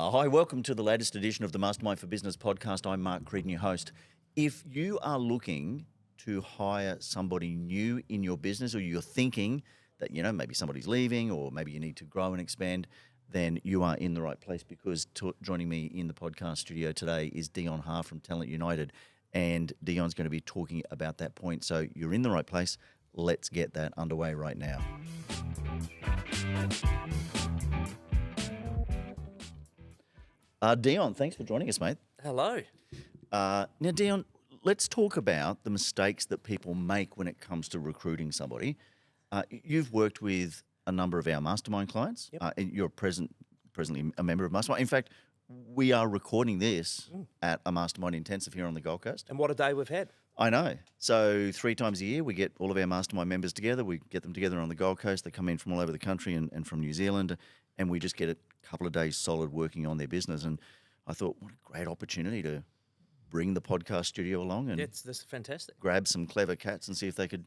Hi, welcome to the latest edition of the Mastermind for Business podcast. I'm Mark Creedon, your host. If you are looking to hire somebody new in your business, or you're thinking that, maybe somebody's leaving, or maybe you need to grow and expand, then you are in the right place, because joining me in the podcast studio today is Deon Haar from Talent United, and Deon's going to be talking about that point. So you're in the right place. Let's get that underway right now. Deon, thanks for joining us, mate. Hello. Now, Deon, let's talk about the mistakes that people make when it comes to recruiting somebody. You've worked with a number of our mastermind clients. Yep. And you're presently a member of Mastermind. In fact, we are recording this at a Mastermind Intensive here on the Gold Coast. And what a day we've had. I know. So 3 times a year, we get all of our Mastermind members together. We get them together on the Gold Coast. They come in from all over the country and from New Zealand, and we just get a couple of days solid working on their business. And I thought, what a great opportunity to bring the podcast studio along and This is fantastic. grab some clever cats and see if they could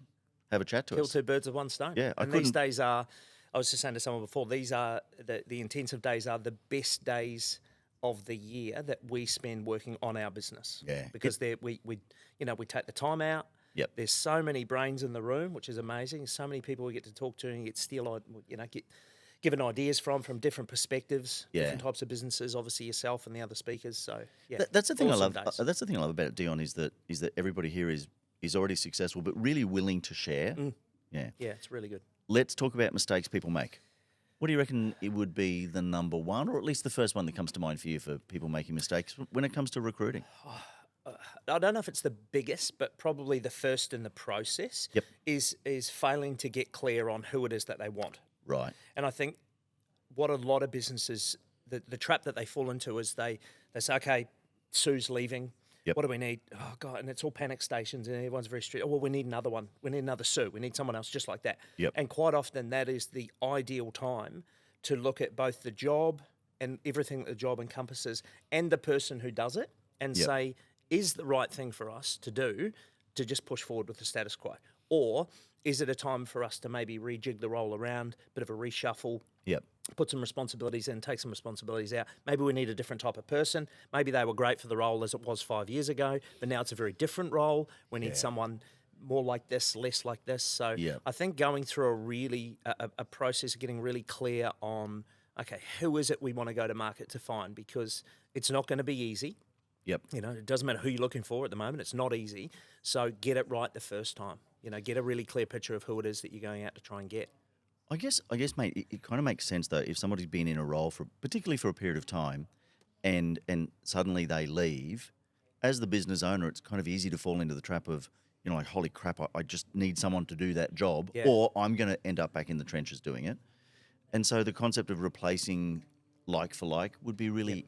have a chat to Kill us. 2 birds with one stone. Yeah, and these days are, I was just saying to someone before, these are, the intensive days are the best days of the year that we spend working on our business. Yeah. Because we take the time out. Yep. There's so many brains in the room, which is amazing. So many people we get to talk to and get given ideas from different perspectives, different types of businesses. Obviously yourself and the other speakers. So yeah, That's the thing I love. days. That's the thing I love about it, Deon, is that everybody here is already successful, but really willing to share. Yeah. Yeah, it's really good. Let's talk about mistakes people make. What do you reckon it would be the number one, or at least the first one that comes to mind for you for people making mistakes when it comes to recruiting? I don't know if it's the biggest, but probably the first in the process. Yep. is failing to get clear on who it is that they want. Right. And I think what a lot of businesses, the trap that they fall into is they say, okay, Sue's leaving. Yep. What do we need? Oh, God, and it's all panic stations and everyone's very strict. Oh, well, we need another one. We need another Sue. We need someone else just like that. Yep. And quite often that is the ideal time to look at both the job and everything that the job encompasses and the person who does it and Yep. say, is the right thing for us to do to just push forward with the status quo? Or is it a time for us to maybe rejig the role around, bit of a reshuffle, Yep. put some responsibilities in, take some responsibilities out? Maybe we need a different type of person. Maybe they were great for the role as it was 5 years ago, but now it's a very different role. We need someone more like this, less like this. So Yep. I think going through a process of getting really clear on, okay, who is it we want to go to market to find? Because it's not going to be easy. Yep. It doesn't matter who you're looking for at the moment. It's not easy. So get it right the first time. Get a really clear picture of who it is that you're going out to try and get. I guess, mate, it kind of makes sense though if somebody's been in a role particularly for a period of time, and suddenly they leave. As the business owner, it's kind of easy to fall into the trap of, like, holy crap, I just need someone to do that job, or I'm going to end up back in the trenches doing it. And so the concept of replacing like for like would be really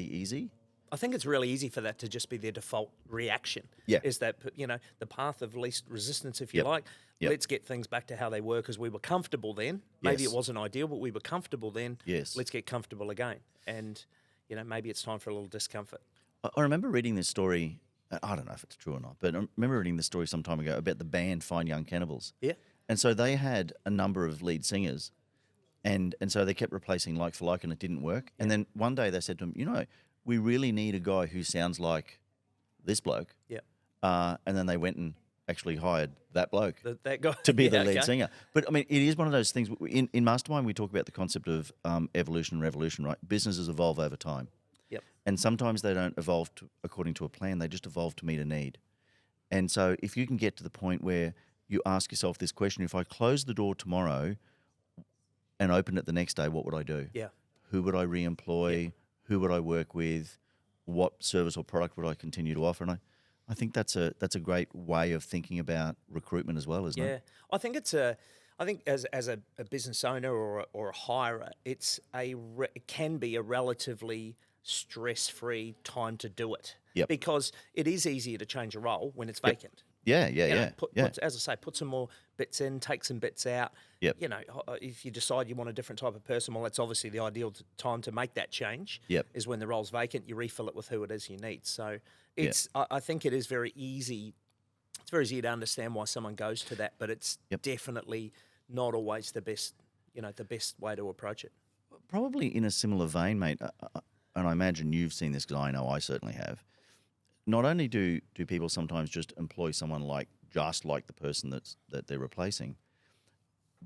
easy. I think it's really easy for that to just be their default reaction. Yeah. Is that, the path of least resistance, if you Yep. like. Yep. Let's get things back to how they were because we were comfortable then. Maybe Yes. it wasn't ideal, but we were comfortable then. Yes. Let's get comfortable again. And, maybe it's time for a little discomfort. I remember reading this story. I don't know if it's true or not, but I remember reading this story some time ago about the band Fine Young Cannibals. Yeah. And so they had a number of lead singers, and so they kept replacing like for like, and it didn't work. And then one day they said to him, we really need a guy who sounds like this bloke. Yeah. And then they went and actually hired that bloke That guy. to be the lead okay. singer. But I mean, it is one of those things. In Mastermind, we talk about the concept of evolution and revolution, right? Businesses evolve over time. Yep. And sometimes they don't evolve according to a plan. They just evolve to meet a need. And so if you can get to the point where you ask yourself this question, if I close the door tomorrow and open it the next day, what would I do? Yeah. Who would I re-employ? Yeah. Who would I work with? What service or product would I continue to offer? And I think that's a great way of thinking about recruitment as well, isn't it? Yeah, I think as a business owner or a hirer, it can be a relatively stress-free time to do it. Yep. Because it is easier to change a role when it's vacant. Yeah. Put, as I say, put some more bits in, take some bits out. Yep. If you decide you want a different type of person, well, that's obviously the ideal time to make that change. Yep. Is when the role's vacant, you refill it with who it is you need. So I think it is very easy. It's very easy to understand why someone goes to that, but it's definitely not always the best way to approach it. Probably in a similar vein, mate. and I imagine you've seen this because I know I certainly have. Not only do people sometimes just employ someone just like the person that they're replacing,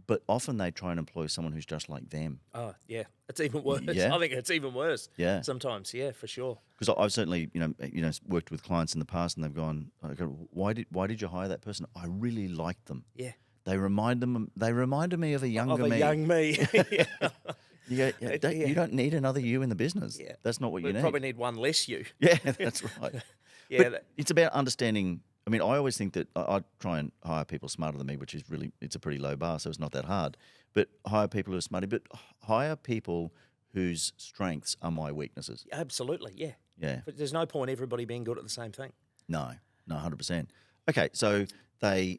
but often they try and employ someone who's just like them. Oh, yeah. It's even worse. Yeah. I think it's even worse. Yeah. Sometimes, yeah, for sure. Because I've certainly, worked with clients in the past, and they've gone, why did you hire that person? I really liked them. Yeah. They reminded me of a younger me. Of a young me. Yeah. You don't need another you in the business. Yeah. That's not what you We need. probably need one less you. Yeah, that's right. Yeah. But it's about understanding. I mean, I always think that I try and hire people smarter than me, which is it's a pretty low bar, so it's not that hard. But hire people who are smarter, but hire people whose strengths are my weaknesses. Absolutely, yeah. Yeah. But there's no point everybody being good at the same thing. No, 100%. Okay, so they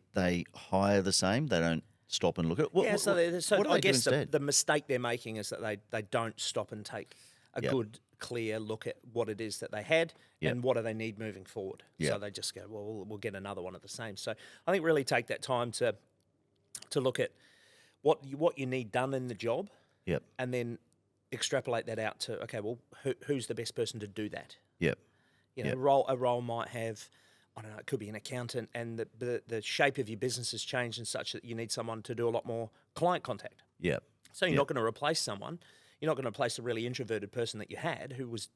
hire the same. They don't stop and look at. What do I they do guess instead? the mistake they're making is that they don't stop and take a good, clear look at what it is that they had and what do they need moving forward. Yep. So they just go, well, we'll get another one of the same. So I think really take that time to look at what you need done in the job, Yep. and then extrapolate that out to, okay, well, who's the best person to do that? Yep. You know, Yep. a role might have, I don't know, it could be an accountant, and the shape of your business has changed in such that you need someone to do a lot more client contact. Yep. So you're not going to replace someone. You're not going to replace a really introverted person that you had who was,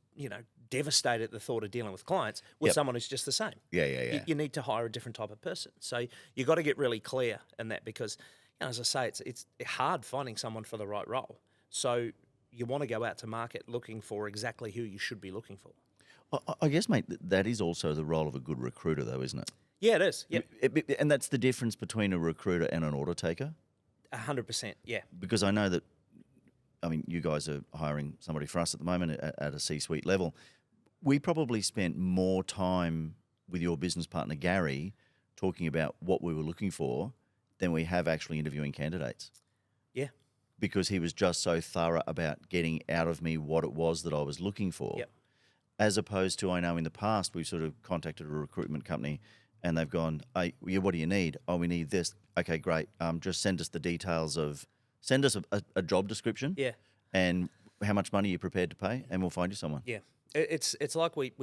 devastated at the thought of dealing with clients with someone who's just the same. Yeah. You need to hire a different type of person. So you got to get really clear in that because, as I say, it's hard finding someone for the right role. So you want to go out to market looking for exactly who you should be looking for. I guess, mate, that is also the role of a good recruiter, though, isn't it? Yeah, it is. Yep. And that's the difference between a recruiter and an order taker. 100%. Yeah. Because I know that, you guys are hiring somebody for us at the moment at a C-suite level. We probably spent more time with your business partner, Gary, talking about what we were looking for than we have actually interviewing candidates. Yeah. Because he was just so thorough about getting out of me what it was that I was looking for. Yep. As opposed to, I know in the past, we've sort of contacted a recruitment company and they've gone, hey, what do you need? Oh, we need this. Okay, great. Just send us the details send us a job description. Yeah. And how much money you're prepared to pay, and we'll find you someone. Yeah. It's like we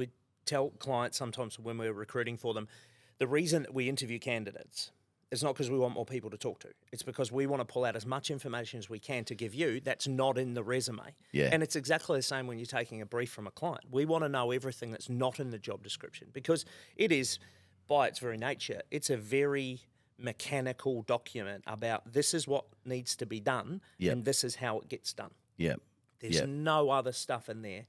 tell clients sometimes when we're recruiting for them, the reason that we interview candidates is not because we want more people to talk to. It's because we want to pull out as much information as we can to give you that's not in the resume. Yeah. And it's exactly the same when you're taking a brief from a client. We want to know everything that's not in the job description because it is, by its very nature, it's a very mechanical document about this is what needs to be done and this is how it gets done. Yeah. There's no other stuff in there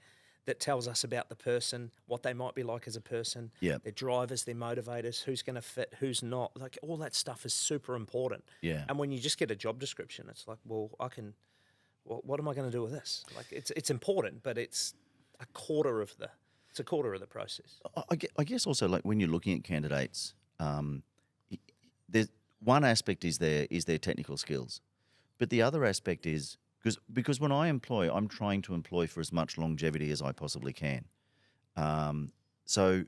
that tells us about the person, what they might be like as a person, their drivers, their motivators, who's going to fit, who's not. Like all that stuff is super important. Yeah. And when you just get a job description, it's like, well, what am I going to do with this? Like it's important, but it's a quarter of the process. I guess also, like when you're looking at candidates, there's one aspect is their technical skills, but the other aspect is because when I employ, I'm trying to employ for as much longevity as I possibly can. So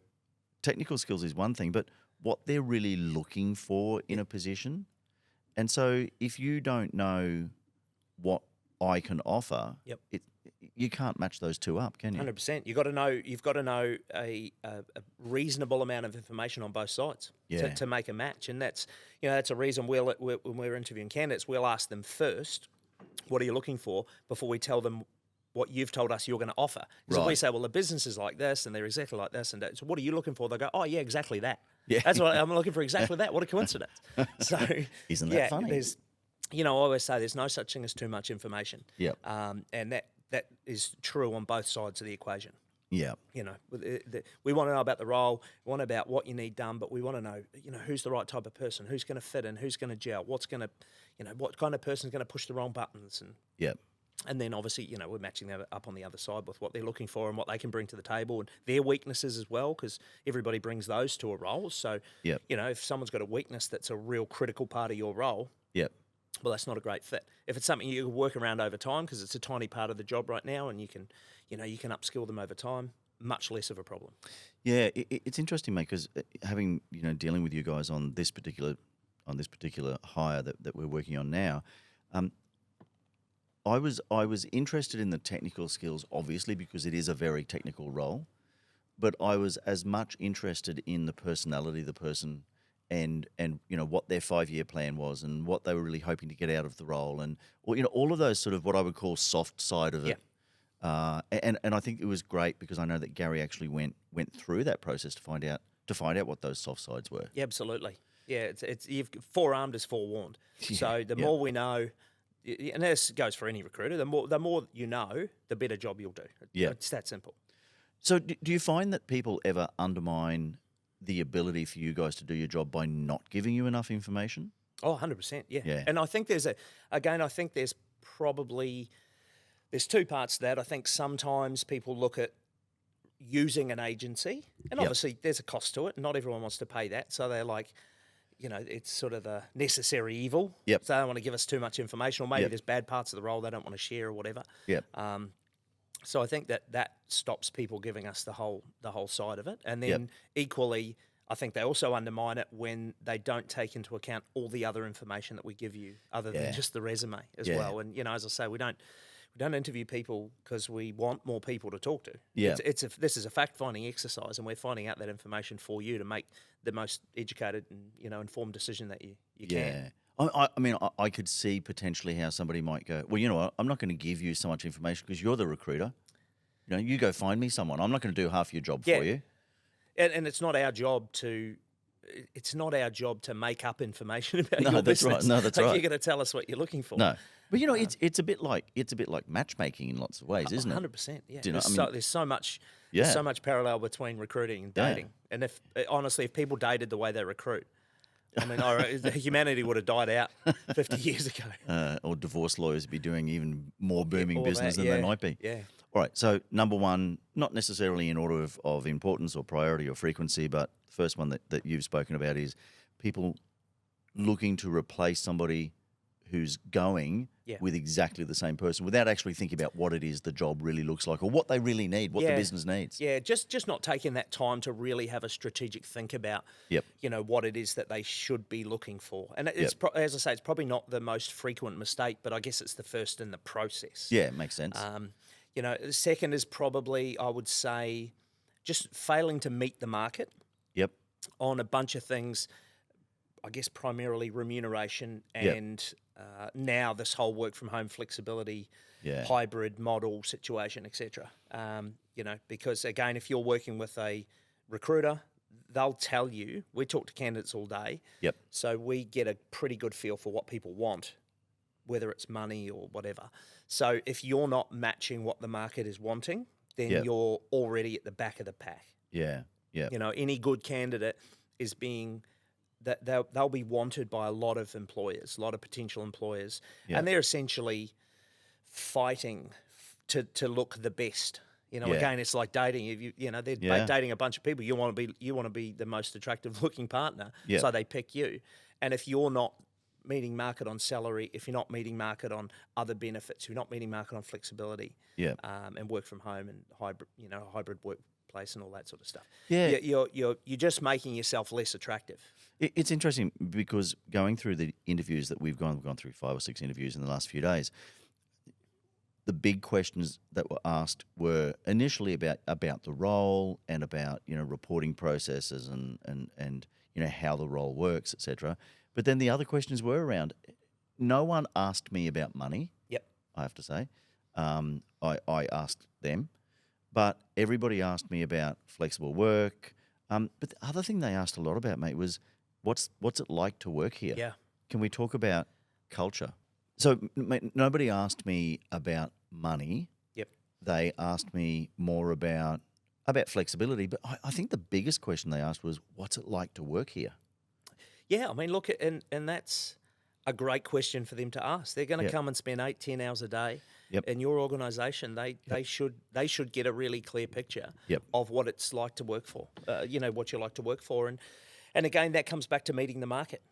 technical skills is one thing, but what they're really looking for in a position. And so if you don't know what I can offer, you can't match those two up, can you? 100%. You've got to know a reasonable amount of information on both sides to make a match, and that's a reason when we're interviewing candidates, we'll ask them first, what are you looking for, before we tell them what you've told us you're going to offer. Because if we say, well, the business is like this and they're exactly like this, and so what are you looking for? They go, oh yeah, exactly that. Yeah, that's what I'm looking for. Exactly that. What a coincidence. So isn't that funny? There's, I always say there's no such thing as too much information. Yep. And that is true on both sides of the equation. Yeah. We want to know about the role, we want to know about what you need done, but we want to know, who's the right type of person, who's going to fit in, who's going to gel, what kind of person is going to push the wrong buttons, and then obviously, we're matching that up on the other side with what they're looking for and what they can bring to the table and their weaknesses as well, because everybody brings those to a role. So, if someone's got a weakness that's a real critical part of your role, well, that's not a great fit. If it's something you can work around over time, because it's a tiny part of the job right now, and you can upskill them over time, much less of a problem. Yeah, it's interesting, mate, because having dealing with you guys on this particular hire that we're working on now, I was interested in the technical skills, obviously, because it is a very technical role. But I was as much interested in the personality of the person, and what their 5-year plan was, and what they were really hoping to get out of the role, and all of those sort of what I would call soft side of it. And I think it was great because I know that Gary actually went through that process to find out what those soft sides were. Yeah, absolutely. Yeah, it's you've forearmed is forewarned. Yeah, So the more we know, and this goes for any recruiter, the more you know, the better job you'll do. Yeah. It's that simple. So do you find that people ever undermine the ability for you guys to do your job by not giving you enough information? Oh, 100%, yeah. Yeah. And I think there's probably there's two parts to that. I think sometimes people look at using an agency, and Yep. obviously there's a cost to it. Not everyone wants to pay that, so they're like, it's sort of a necessary evil. Yep. So they don't want to give us too much information, or maybe Yep. there's bad parts of the role they don't want to share or whatever. Yep. So I think that stops people giving us the whole side of it, and then equally, I think they also undermine it when they don't take into account all the other information that we give you, other than just the resume as well. And as I say, we don't interview people because we want more people to talk to. Yeah. This is a fact finding exercise, and we're finding out that information for you to make the most educated and informed decision that you can. I mean, I could see potentially how somebody might go, well, you know what, I'm not going to give you so much information because you're the recruiter. You go find me someone. I'm not going to do half your job for you. And it's not our job to make up information about your that's business. right. No, that's right. You're going to tell us what you're looking for. No, but it's a bit like matchmaking in lots of ways, isn't it? 100%. Yeah. Do you know, There's so much parallel between recruiting and dating. And if people dated the way they recruit, I mean, humanity would have died out 50 years ago. Or divorce lawyers would be doing even more booming business than yeah, they might be. Yeah. All right, so number one, not necessarily in order of importance or priority or frequency, but the first one that you've spoken about is people looking to replace somebody who's going with exactly the same person without actually thinking about what it is the job really looks like or what they really need, what the business needs. Yeah, just not taking that time to really have a strategic think about, what it is that they should be looking for. And it's as I say, it's probably not the most frequent mistake, but I guess it's the first in the process. Yeah, it makes sense. The second is probably, I would say, just failing to meet the market. Yep. On a bunch of things, I guess primarily remuneration and now this whole work from home flexibility, hybrid model situation, etc. Because again, if you're working with a recruiter, they'll tell you, we talk to candidates all day. Yep. So we get a pretty good feel for what people want, whether it's money or whatever. So if you're not matching what the market is wanting, then you're already at the back of the pack. Yeah. Yeah. Any good candidate is being that they'll be wanted by a lot of employers, a lot of potential employers, and they're essentially fighting to look the best. Again, it's like dating. They're dating a bunch of people. You want to be the most attractive looking partner, so they pick you. And if you're not meeting market on salary, if you're not meeting market on other benefits, if you're not meeting market on flexibility, and work from home and hybrid workplace and all that sort of stuff, you're just making yourself less attractive. It's interesting because going through the interviews that we've gone through 5 or 6 interviews in the last few days, the big questions that were asked were initially about the role and about reporting processes and how the role works, etc. But then the other questions were around. No one asked me about money. Yep. I have to say, I asked them, but everybody asked me about flexible work. But the other thing they asked a lot about, mate, was what's it like to work here? Yeah. Can we talk about culture? So nobody asked me about money. Yep. They asked me more about flexibility. But I think the biggest question they asked was, what's it like to work here? Yeah, I mean, look, and that's a great question for them to ask. They're going to come and spend 8-10 hours a day in your organisation. They should get a really clear picture of what it's like to work for. What you like to work for, and again, that comes back to meeting the market.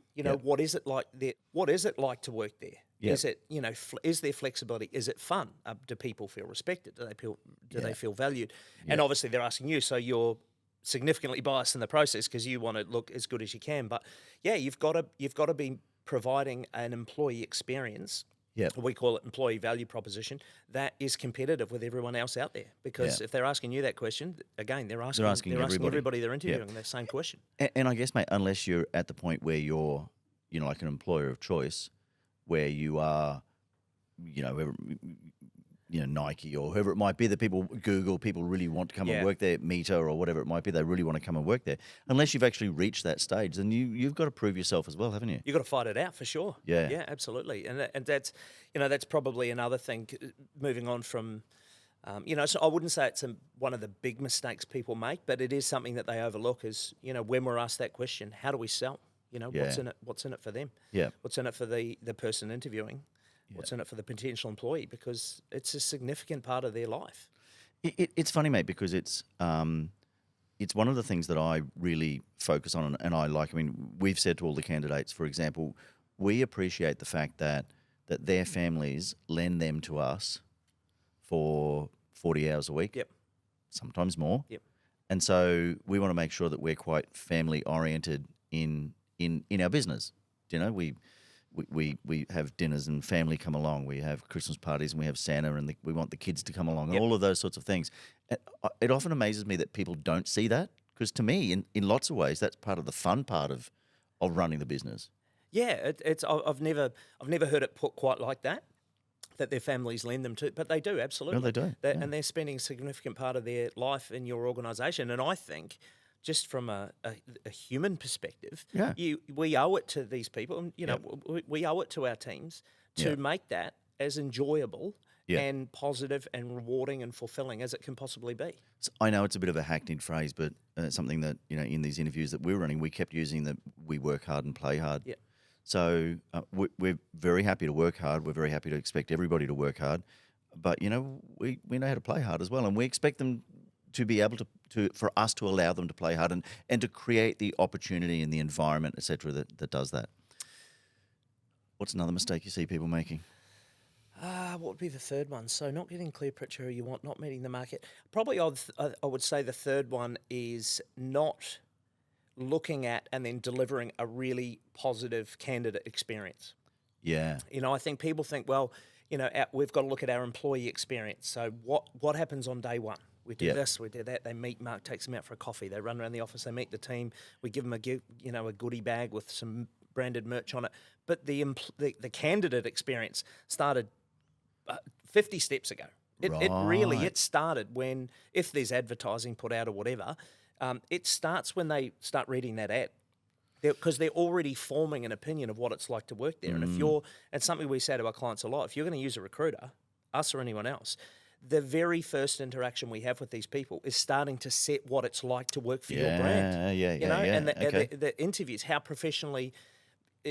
What is it like there? What is it like to work there? Yep. Is it is there flexibility? Is it fun? Do people feel respected? Do they feel valued? And obviously, they're asking you, so you're significantly biased in the process because you want to look as good as you can. But you've got to be providing an employee experience Yep. we call it employee value proposition, that is competitive with everyone else out there. Because Yeah. if they're asking you that question, again, they're asking asking everybody. they're interviewing that same question. And I guess, mate, unless you're at the point where you're, like an employer of choice, where you are, whoever, Nike or whoever it might be, that people Google, people really want to come and work there, Meta or whatever it might be, they really want to come and work there. Unless you've actually reached that stage, then you've got to prove yourself as well, haven't you? You've got to fight it out for sure. Yeah. Yeah, absolutely. And that's, that's probably another thing, moving on from, so I wouldn't say it's one of the big mistakes people make, but it is something that they overlook is, when we're asked that question, how do we sell? What's in it for them? Yeah. What's in it for the person interviewing? What's in it for the potential employee? Because it's a significant part of their life. It's funny, mate, because it's one of the things that I really focus on and I like. I mean, we've said to all the candidates, for example, we appreciate the fact that their families lend them to us for 40 hours a week. Yep. Sometimes more. Yep. And so we want to make sure that we're quite family oriented in our business. We have dinners and family come along. We have Christmas parties and we have Santa and we want the kids to come along and all of those sorts of things. It often amazes me that people don't see that, because to me, in lots of ways, that's part of the fun part of running the business. Yeah, I've never heard it put quite like that their families lend them to, but they do, absolutely. No, they do. And they're spending a significant part of their life in your organisation. And I think, just from a human perspective, we owe it to these people, and we owe it to our teams to make that as enjoyable and positive and rewarding and fulfilling as it can possibly be. So I know it's a bit of a hackneyed phrase, but something that in these interviews that we're running, we kept using that we work hard and play hard. Yeah. So we're very happy to work hard. We're very happy to expect everybody to work hard, but we know how to play hard as well, and we expect them to be able for us to allow them to play hard and to create the opportunity and the environment, et cetera, that does that. What's another mistake you see people making? What would be the third one? So not getting clear picture who you want, not meeting the market. Probably I would say the third one is not looking at and then delivering a really positive candidate experience. Yeah. I think people think, well, we've got to look at our employee experience. So what happens on day one? We do this, we do that. They meet Mark, takes them out for a coffee. They run around the office. They meet the team. We give them a goodie bag with some branded merch on it. But the candidate experience started 50 steps ago. It started when, if there's advertising put out or whatever, it starts when they start reading that ad. Because they're already forming an opinion of what it's like to work there. And it's something we say to our clients a lot, if you're going to use a recruiter, us or anyone else, the very first interaction we have with these people is starting to set what it's like to work for your brand. And the interviews, how professionally,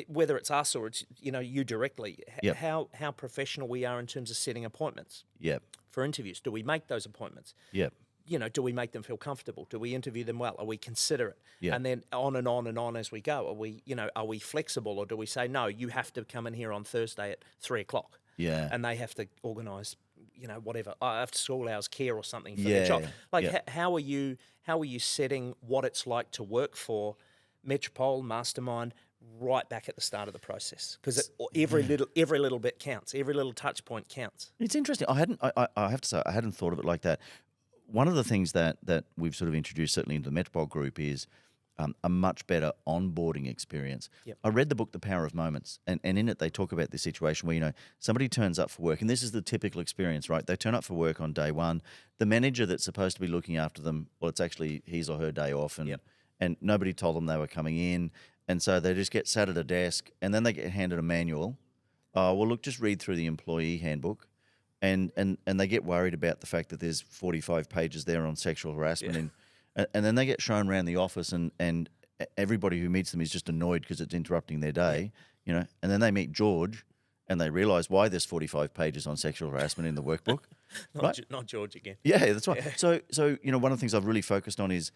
whether it's us or it's you directly, how professional we are in terms of setting appointments. Yep. For interviews, do we make those appointments? Yep. Do we make them feel comfortable? Do we interview them well? Are we considerate? Yeah. And then on and on and on as we go. Are we flexible, or do we say, no, you have to come in here on Thursday at 3:00? Yeah. And they have to organise, whatever, after school hours care or something for their child. How are you setting what it's like to work for Metropole, Mastermind, right back at the start of the process? Because every little bit counts. Every little touch point counts. It's interesting. I have to say, I hadn't thought of it like that. One of the things that we've sort of introduced, certainly into the Metropole group, is a much better onboarding experience. Yep. I read the book The Power of Moments, and in it they talk about this situation where, somebody turns up for work, and this is the typical experience, right? They turn up for work on day one. The manager that's supposed to be looking after them, well, it's actually his or her day off, and nobody told them they were coming in, and so they just get sat at a desk, and then they get handed a manual. Well, look, just read through the employee handbook. And they get worried about the fact that there's 45 pages there on sexual harassment, and then they get shown around the office, and everybody who meets them is just annoyed because it's interrupting their day, and then they meet George, and they realise why there's 45 pages on sexual harassment in the workbook. Not George again. Yeah, that's right. Yeah. So one of the things I've really focused on is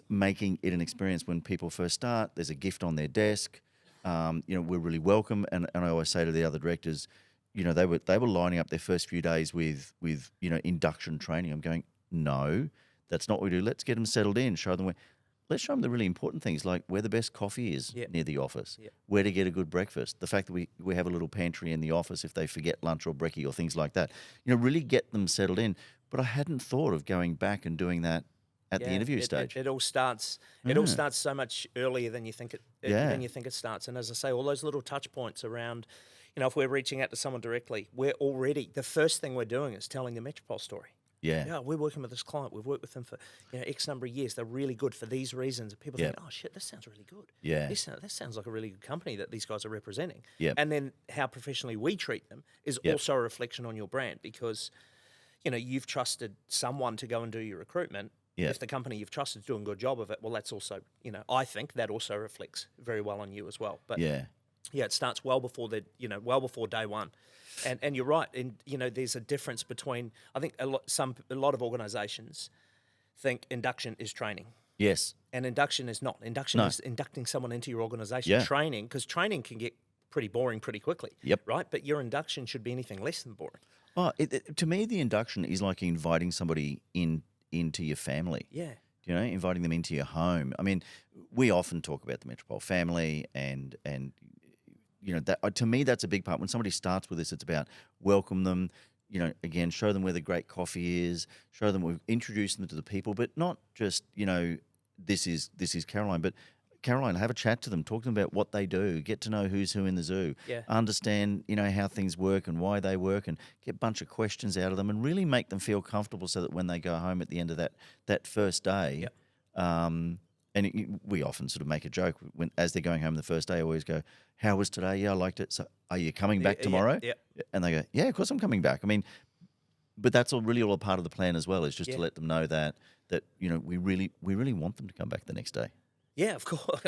making it an experience when people first start. There's a gift on their desk. We're really welcome, and I always say to the other directors, they were lining up their first few days with induction training. I'm going, no, that's not what we do. Let's get them settled in, show them where. let's show them the really important things, like where the best coffee is Yep. near the office, Yep. where to get a good breakfast, the fact that we have a little pantry in the office if they forget lunch or brekkie or things like that. Really get them settled in. But I hadn't thought of going back and doing that at the interview stage. It all starts. It all starts so much earlier than you think than you think it starts. And as I say, all those little touch points around, if we're reaching out to someone directly, we're already the first thing we're doing is telling the Metropole story. Yeah. Yeah, we're working with this client. We've worked with them for X number of years. They're really good for these reasons. And people think, oh shit, this sounds really good. Yeah. This sounds like a really good company that these guys are representing. Yep. And then how professionally we treat them is also a reflection on your brand because, you've trusted someone to go and do your recruitment. Yeah. If the company you've trusted is doing a good job of it, well, that's also, I think that also reflects very well on you as well. But Yeah. it starts well before well before day one. And you're right. And, there's a difference between, I think a lot of organizations think induction is training. Yes. And induction is not. Induction is inducting someone into your organization. Yeah. Training, because training can get pretty boring pretty quickly. Yep. Right? But your induction should be anything less than boring. Oh, to me, the induction is like inviting somebody into your family. Yeah. Inviting them into your home. I mean, we often talk about the Metropole family and that to me that's a big part. When somebody starts with this, it's about welcome them. Again, show them where the great coffee is. Show them we've introduced them to the people, but not just this is Caroline, but Caroline, have a chat to them, talk to them about what they do, get to know who's who in the zoo, understand, how things work and why they work, and get a bunch of questions out of them and really make them feel comfortable so that when they go home at the end of that first day, we often sort of make a joke as they're going home the first day, I always go, how was today? Yeah, I liked it. So are you coming back tomorrow? Yeah. And they go, yeah, of course I'm coming back. I mean, but that's really all a part of the plan as well, is just to let them know that we really want them to come back the next day. Yeah, of course.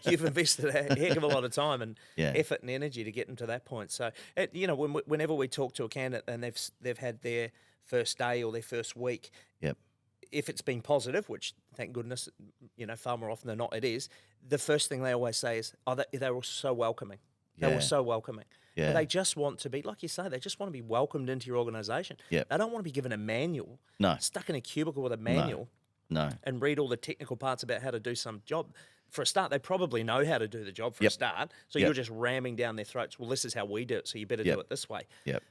You've invested a heck of a lot of time and effort and energy to get them to that point. So, whenever we talk to a candidate and they've had their first day or their first week, if it's been positive, which thank goodness, far more often than not it is, the first thing they always say is, "Oh, they were so welcoming. They were so welcoming." Yeah. But they just want to be, like you say, they just want to be welcomed into your organisation. Yep. They don't want to be given a manual. No. Stuck in a cubicle with a manual. No. And read all the technical parts about how to do some job. For a start, they probably know how to do the job for a start. So you're just ramming down their throats. Well, this is how we do it, so you better do it this way. Yep.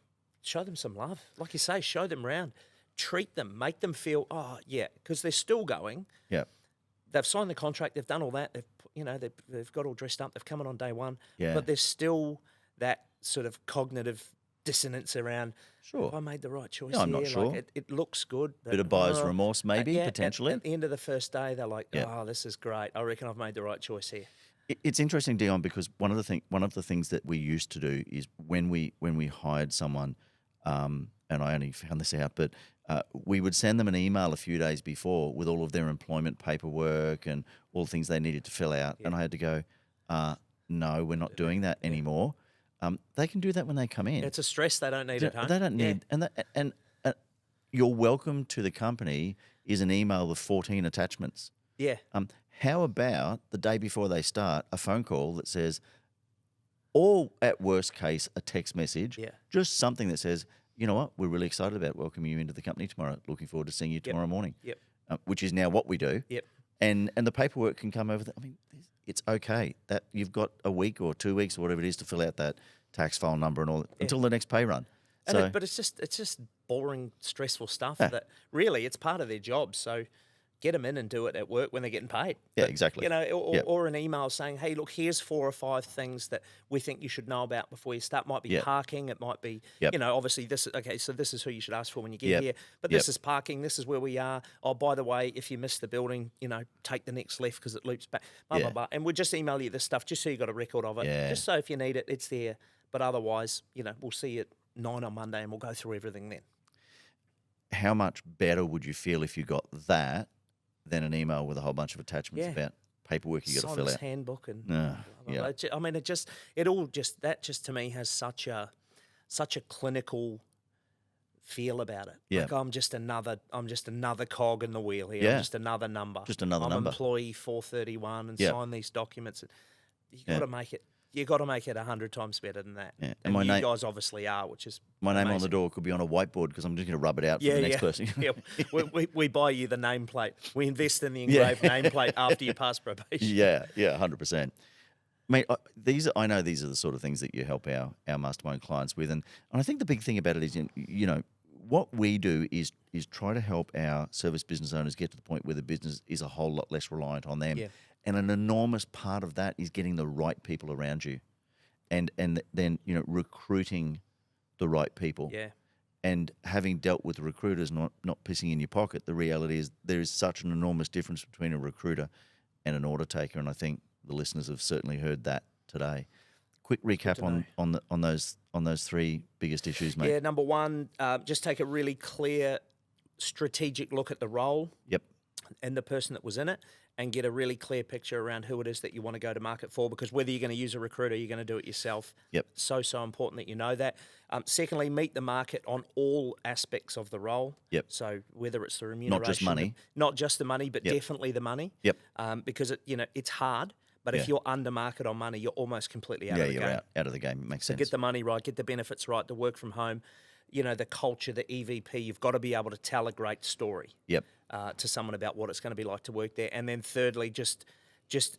Show them some love. Like you say, show them around. Treat them. Make them feel, because they're still going. Yep. They've signed the contract. They've done all that. They've got all dressed up. They've come in on day one. Yeah. But there's still that sort of cognitive dissonance around, Sure. have I made the right choice I'm here? not sure. Like it looks good. But, Bit of buyer's remorse, maybe, potentially. At the end of the first day, they're like, this is great. I reckon I've made the right choice here. It's interesting, Deon, because one of the things that we used to do is when we hired someone, and I only found this out, but we would send them an email a few days before with all of their employment paperwork and all the things they needed to fill out, and I had to go, no, we're not doing that anymore. They can do that when they come in. It's a stress they don't need at home. They don't need, and your welcome to the company is an email with 14 attachments. Yeah. How about the day before they start, a phone call that says, or at worst case, a text message, just something that says, you know what, we're really excited about welcoming you into the company tomorrow. Looking forward to seeing you tomorrow morning. Yep. Which is now what we do. Yep. And the paperwork can come over. I mean, it's okay that you've got a week or 2 weeks or whatever it is to fill out that tax file number and all until the next pay run. But it's just boring, stressful stuff that really it's part of their job. So get them in and do it at work when they're getting paid. Yeah, exactly. Or an email saying, hey, look, here's 4 or 5 things that we think you should know about before you start. Might be parking. It might be, obviously this. Okay, so this is who you should ask for when you get here. But this is parking. This is where we are. Oh, by the way, if you miss the building, take the next left because it loops back. Blah, blah, blah. And we'll just email you this stuff just so you got a record of it. Yeah. Just so if you need it, it's there. But otherwise, we'll see you at 9 on Monday and we'll go through everything then. How much better would you feel if you got that than an email with a whole bunch of attachments about paperwork you got to fill out? Handbook and I mean, that just to me has such a clinical feel about it. Yeah. Like I'm just another cog in the wheel here. Yeah. I'm just another number. Just another I'm number. employee 431 and sign these documents. You got to make it You got to make it 100 times better than that. Yeah. And my you name, guys obviously are, which is my name on the amazing. door could be on a whiteboard because I'm just going to rub it out for the next person. Yeah. We buy you the nameplate. We invest in the engraved nameplate after you pass probation. Yeah, 100%. Mate, I know these are the sort of things that you help our mastermind clients with, and I think the big thing about it is, you know, what we do is try to help our service business owners get to the point where the business is a whole lot less reliant on them. Yeah. And an enormous part of that is getting the right people around you, and then, you know, recruiting the right people. Yeah. And having dealt with recruiters not pissing in your pocket, the reality is there is such an enormous difference between a recruiter and an order taker, and I think the listeners have certainly heard that today. Quick recap on those three biggest issues, mate. Yeah, number one, just take a really clear strategic look at the role. Yep. And the person that was in it, and get a really clear picture around who it is that you want to go to market for, because whether you're going to use a recruiter, you're going to do it yourself. Yep. So important that you know that. Secondly, meet the market on all aspects of the role. Yep. So whether it's the remuneration, Not just money. not just the money, but Yep. definitely the money. Yep. Because it's hard. But if you're under market on money, you're almost completely out of the game. You're out of the game. It makes sense. Get the money right, get the benefits right, the work from home, you know, the culture, the EVP. You've got to be able to tell a great story. Yep. To someone about what it's going to be like to work there. And then thirdly, just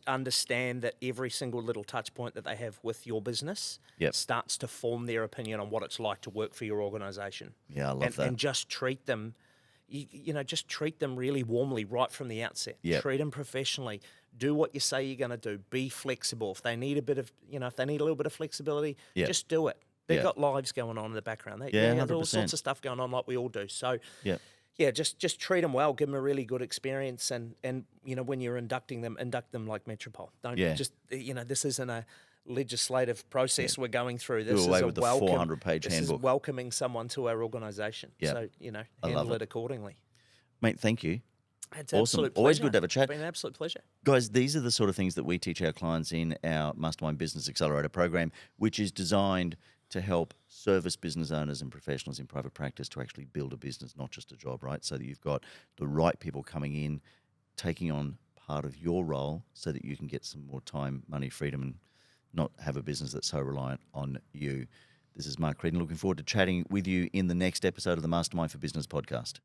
understand that every single little touch point that they have with your business starts to form their opinion on what it's like to work for your organisation. Yeah, I love that. And just treat them, just treat them really warmly right from the outset. Yep. Treat them professionally. Do what you say you're going to do. Be flexible. If they need a bit of, if they need a little bit of flexibility, just do it. They've got lives going on in the background. There's all 100%. sorts of stuff going on like we all do. So, yeah, just treat them well, give them a really good experience, and when you're inducting them, induct them like Metropole. Don't just this isn't a legislative process we're going through. This away is a with the welcome. 400-page this handbook. is welcoming someone to our organisation. So handle it accordingly. Mate, thank you. It's Awesome. absolute Always pleasure. good to have a chat. It's been an absolute pleasure. Guys, these are the sort of things that we teach our clients in our Mastermind Business Accelerator program, which is designed to help service business owners and professionals in private practice to actually build a business, not just a job, right? So that you've got the right people coming in, taking on part of your role so that you can get some more time, money, freedom, and not have a business that's so reliant on you. This is Mark Creedon. Looking forward to chatting with you in the next episode of the Mastermind for Business podcast.